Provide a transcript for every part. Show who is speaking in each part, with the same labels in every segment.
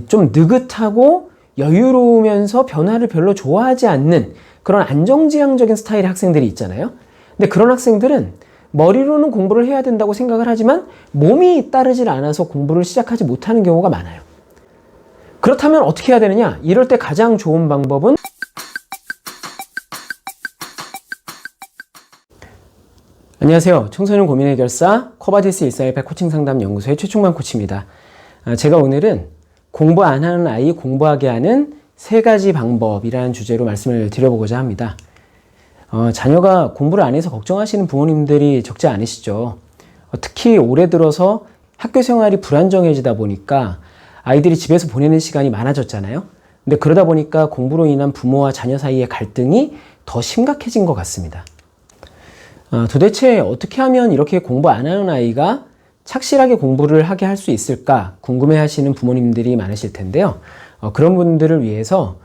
Speaker 1: 좀 느긋하고 여유로우면서 변화를 별로 좋아하지 않는 그런 안정지향적인 스타일의 학생들이 있잖아요. 근데 그런 학생들은 머리로는 공부를 해야 된다고 생각을 하지만 몸이 따르질 않아서 공부를 시작하지 못하는 경우가 많아요. 그렇다면 어떻게 해야 되느냐? 이럴 때 가장 좋은 방법은 안녕하세요. 청소년 고민 해결사 코바디스 1418 코칭 상담 연구소의 최충만 코치입니다. 제가 오늘은 공부 안 하는 아이 공부하게 하는 3가지 방법이라는 주제로 말씀을 드려보고자 합니다. 자녀가 공부를 안 해서 걱정하시는 부모님들이 적지 않으시죠. 특히 올해 들어서 학교 생활이 불안정해지다 보니까 아이들이 집에서 보내는 시간이 많아졌잖아요. 근데 그러다 보니까 공부로 인한 부모와 자녀 사이의 갈등이 더 심각해진 것 같습니다. 도대체 어떻게 하면 이렇게 공부 안 하는 아이가 착실하게 공부를 하게 할 수 있을까 궁금해 하시는 부모님들이 많으실 텐데요. 그런 분들을 위해서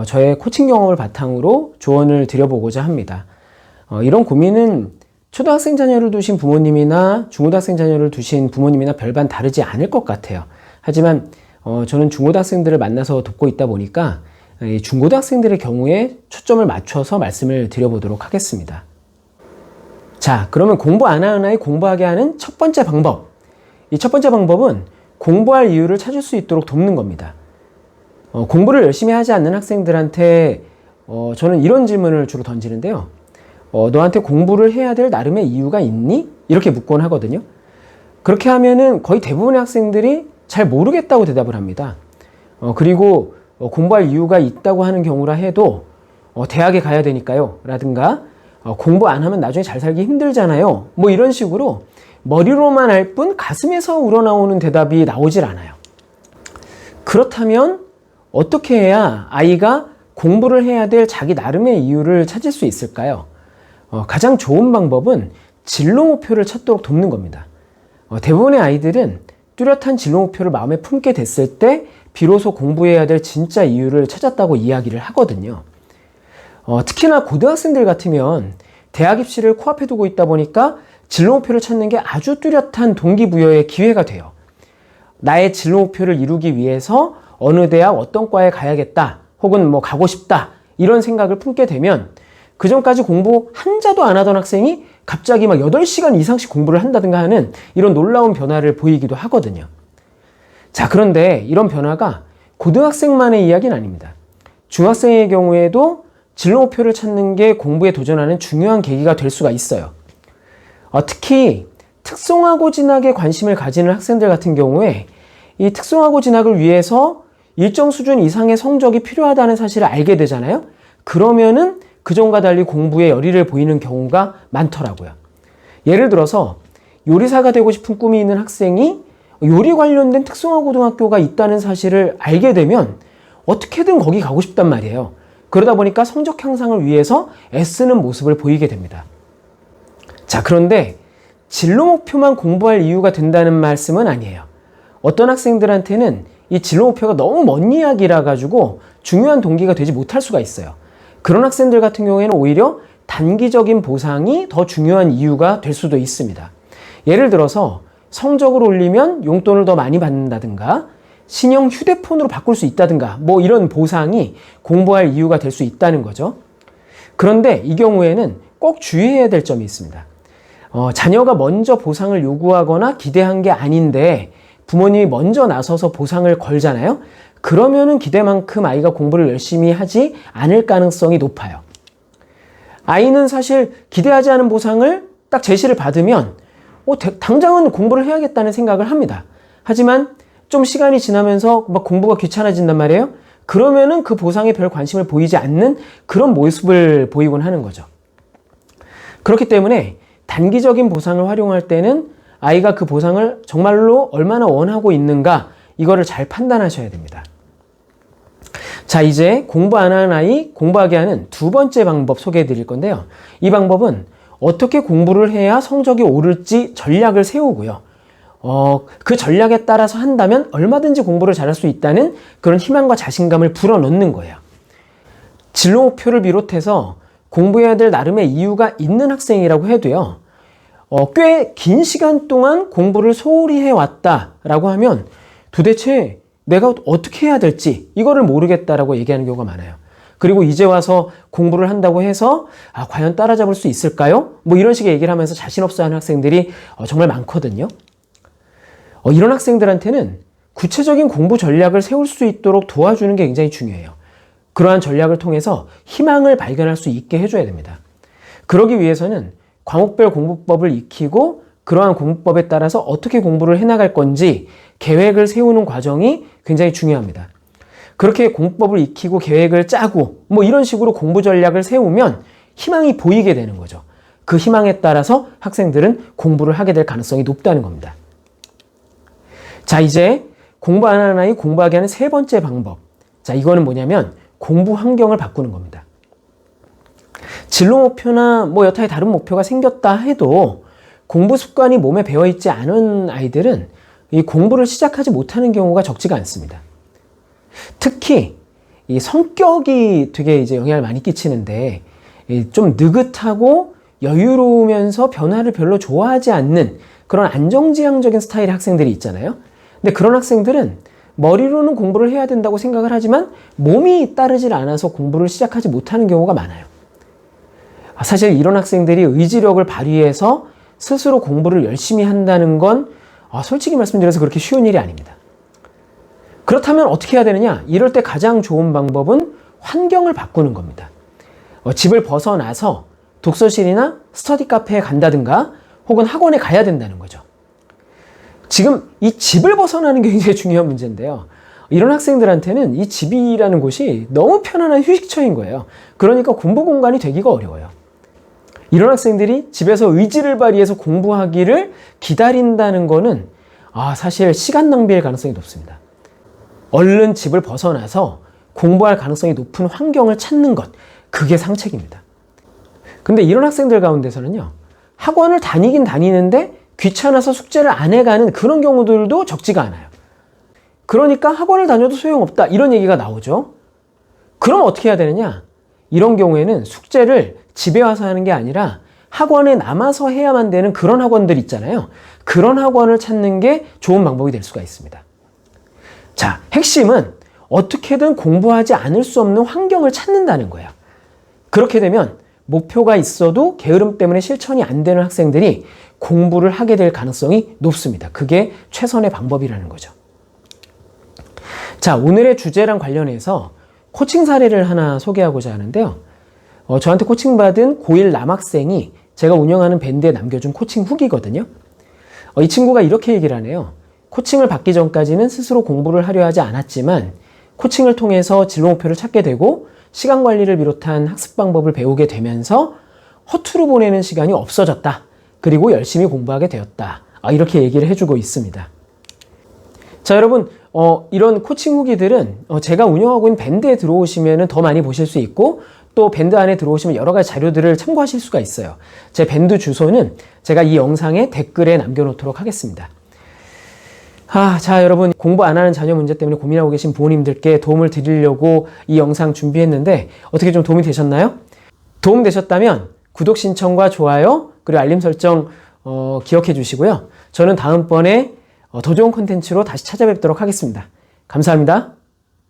Speaker 1: 저의 코칭 경험을 바탕으로 조언을 드려보고자 합니다. 이런 고민은 초등학생 자녀를 두신 부모님이나 중고등학생 자녀를 두신 부모님이나 별반 다르지 않을 것 같아요. 하지만 저는 중고등학생들을 만나서 돕고 있다 보니까 중고등학생들의 경우에 초점을 맞춰서 말씀을 드려보도록 하겠습니다. 자, 그러면 공부 안 하는 아이 공부하게 하는 첫 번째 방법. 이 첫 번째 방법은 공부할 이유를 찾을 수 있도록 돕는 겁니다. 공부를 열심히 하지 않는 학생들한테 저는 이런 질문을 주로 던지는데요. 너한테 공부를 해야 될 나름의 이유가 있니? 이렇게 묻곤 하거든요. 그렇게 하면은 거의 대부분의 학생들이 잘 모르겠다고 대답을 합니다. 그리고 공부할 이유가 있다고 하는 경우라 해도 대학에 가야 되니까요. 라든가 공부 안 하면 나중에 잘 살기 힘들잖아요. 뭐 이런 식으로 머리로만 할 뿐 가슴에서 우러나오는 대답이 나오질 않아요. 그렇다면 어떻게 해야 아이가 공부를 해야 될 자기 나름의 이유를 찾을 수 있을까요? 가장 좋은 방법은 진로 목표를 찾도록 돕는 겁니다. 대부분의 아이들은 뚜렷한 진로 목표를 마음에 품게 됐을 때 비로소 공부해야 될 진짜 이유를 찾았다고 이야기를 하거든요. 특히나 고등학생들 같으면 대학 입시를 코앞에 두고 있다 보니까 진로 목표를 찾는 게 아주 뚜렷한 동기부여의 기회가 돼요. 나의 진로 목표를 이루기 위해서 어느 대학 어떤 과에 가야겠다 혹은 뭐 가고 싶다 이런 생각을 품게 되면 그 전까지 공부 한자도 안 하던 학생이 갑자기 막 8시간 이상씩 공부를 한다든가 하는 이런 놀라운 변화를 보이기도 하거든요. 자, 그런데 이런 변화가 고등학생만의 이야기는 아닙니다. 중학생의 경우에도 진로 목표를 찾는 게 공부에 도전하는 중요한 계기가 될 수가 있어요. 특히 특성화고 진학에 관심을 가지는 학생들 같은 경우에 이 특성화고 진학을 위해서 일정 수준 이상의 성적이 필요하다는 사실을 알게 되잖아요. 그러면은 그전과 달리 공부에 열의를 보이는 경우가 많더라고요. 예를 들어서 요리사가 되고 싶은 꿈이 있는 학생이 요리 관련된 특성화고등학교가 있다는 사실을 알게 되면 어떻게든 거기 가고 싶단 말이에요. 그러다 보니까 성적 향상을 위해서 애쓰는 모습을 보이게 됩니다. 자, 그런데 진로 목표만 공부할 이유가 된다는 말씀은 아니에요. 어떤 학생들한테는 이 진로 목표가 너무 먼 이야기라 가지고 중요한 동기가 되지 못할 수가 있어요. 그런 학생들 같은 경우에는 오히려 단기적인 보상이 더 중요한 이유가 될 수도 있습니다. 예를 들어서 성적을 올리면 용돈을 더 많이 받는다든가 신형 휴대폰으로 바꿀 수 있다든가 뭐 이런 보상이 공부할 이유가 될 수 있다는 거죠. 그런데 이 경우에는 꼭 주의해야 될 점이 있습니다. 자녀가 먼저 보상을 요구하거나 기대한 게 아닌데 부모님이 먼저 나서서 보상을 걸잖아요. 그러면은 기대만큼 아이가 공부를 열심히 하지 않을 가능성이 높아요. 아이는 사실 기대하지 않은 보상을 딱 제시를 받으면 당장은 공부를 해야겠다는 생각을 합니다. 하지만 좀 시간이 지나면서 막 공부가 귀찮아진단 말이에요. 그러면은 그 보상에 별 관심을 보이지 않는 그런 모습을 보이곤 하는 거죠. 그렇기 때문에 단기적인 보상을 활용할 때는 아이가 그 보상을 정말로 얼마나 원하고 있는가 이거를 잘 판단하셔야 됩니다. 자, 이제 공부 안 하는 아이 공부하게 하는 두 번째 방법 소개해 드릴 건데요. 이 방법은 어떻게 공부를 해야 성적이 오를지 전략을 세우고요. 그 전략에 따라서 한다면 얼마든지 공부를 잘할 수 있다는 그런 희망과 자신감을 불어넣는 거예요. 진로 목표를 비롯해서 공부해야 될 나름의 이유가 있는 학생이라고 해도요. 꽤 긴 시간 동안 공부를 소홀히 해왔다라고 하면 도대체 내가 어떻게 해야 될지 이거를 모르겠다라고 얘기하는 경우가 많아요. 그리고 이제 와서 공부를 한다고 해서 과연 따라잡을 수 있을까요? 뭐 이런 식의 얘기를 하면서 자신 없어 하는 학생들이 정말 많거든요. 이런 학생들한테는 구체적인 공부 전략을 세울 수 있도록 도와주는 게 굉장히 중요해요. 그러한 전략을 통해서 희망을 발견할 수 있게 해줘야 됩니다. 그러기 위해서는 과목별 공부법을 익히고 그러한 공부법에 따라서 어떻게 공부를 해나갈 건지 계획을 세우는 과정이 굉장히 중요합니다. 그렇게 공부법을 익히고 계획을 짜고 뭐 이런 식으로 공부 전략을 세우면 희망이 보이게 되는 거죠. 그 희망에 따라서 학생들은 공부를 하게 될 가능성이 높다는 겁니다. 자, 이제 공부 안 하는 아이 공부하게 하는 세 번째 방법. 자, 이거는 뭐냐면 공부 환경을 바꾸는 겁니다. 진로 목표나 뭐 여타의 다른 목표가 생겼다 해도 공부 습관이 몸에 배어있지 않은 아이들은 이 공부를 시작하지 못하는 경우가 적지가 않습니다. 특히 이 성격이 되게 이제 영향을 많이 끼치는데 좀 느긋하고 여유로우면서 변화를 별로 좋아하지 않는 그런 안정지향적인 스타일의 학생들이 있잖아요. 근데 그런 학생들은 머리로는 공부를 해야 된다고 생각을 하지만 몸이 따르질 않아서 공부를 시작하지 못하는 경우가 많아요. 사실 이런 학생들이 의지력을 발휘해서 스스로 공부를 열심히 한다는 건 솔직히 말씀드려서 그렇게 쉬운 일이 아닙니다. 그렇다면 어떻게 해야 되느냐? 이럴 때 가장 좋은 방법은 환경을 바꾸는 겁니다. 집을 벗어나서 독서실이나 스터디 카페에 간다든가 혹은 학원에 가야 된다는 거죠. 지금 이 집을 벗어나는 게 굉장히 중요한 문제인데요. 이런 학생들한테는 이 집이라는 곳이 너무 편안한 휴식처인 거예요. 그러니까 공부 공간이 되기가 어려워요. 이런 학생들이 집에서 의지를 발휘해서 공부하기를 기다린다는 거는 사실 시간 낭비일 가능성이 높습니다. 얼른 집을 벗어나서 공부할 가능성이 높은 환경을 찾는 것, 그게 상책입니다. 근데 이런 학생들 가운데서는요, 학원을 다니긴 다니는데 귀찮아서 숙제를 안 해가는 그런 경우들도 적지가 않아요. 그러니까 학원을 다녀도 소용없다, 이런 얘기가 나오죠. 그럼 어떻게 해야 되느냐? 이런 경우에는 숙제를 집에 와서 하는 게 아니라 학원에 남아서 해야만 되는 그런 학원들 있잖아요. 그런 학원을 찾는 게 좋은 방법이 될 수가 있습니다. 자, 핵심은 어떻게든 공부하지 않을 수 없는 환경을 찾는다는 거예요. 그렇게 되면 목표가 있어도 게으름 때문에 실천이 안 되는 학생들이 공부를 하게 될 가능성이 높습니다. 그게 최선의 방법이라는 거죠. 자, 오늘의 주제랑 관련해서 코칭 사례를 하나 소개하고자 하는데요. 저한테 코칭받은 고1 남학생이 제가 운영하는 밴드에 남겨준 코칭 후기거든요. 이 친구가 이렇게 얘기를 하네요. 코칭을 받기 전까지는 스스로 공부를 하려 하지 않았지만 코칭을 통해서 진로 목표를 찾게 되고 시간 관리를 비롯한 학습 방법을 배우게 되면서 허투루 보내는 시간이 없어졌다. 그리고 열심히 공부하게 되었다. 이렇게 얘기를 해주고 있습니다. 자, 여러분, 이런 코칭 후기들은 제가 운영하고 있는 밴드에 들어오시면 더 많이 보실 수 있고 또 밴드 안에 들어오시면 여러 가지 자료들을 참고하실 수가 있어요. 제 밴드 주소는 제가 이 영상에 댓글에 남겨놓도록 하겠습니다. 자, 여러분, 공부 안 하는 자녀 문제 때문에 고민하고 계신 부모님들께 도움을 드리려고 이 영상 준비했는데 어떻게 좀 도움이 되셨나요? 도움 되셨다면 구독 신청과 좋아요 그리고 알림 설정 기억해 주시고요. 저는 다음번에 더 좋은 콘텐츠로 다시 찾아뵙도록 하겠습니다. 감사합니다.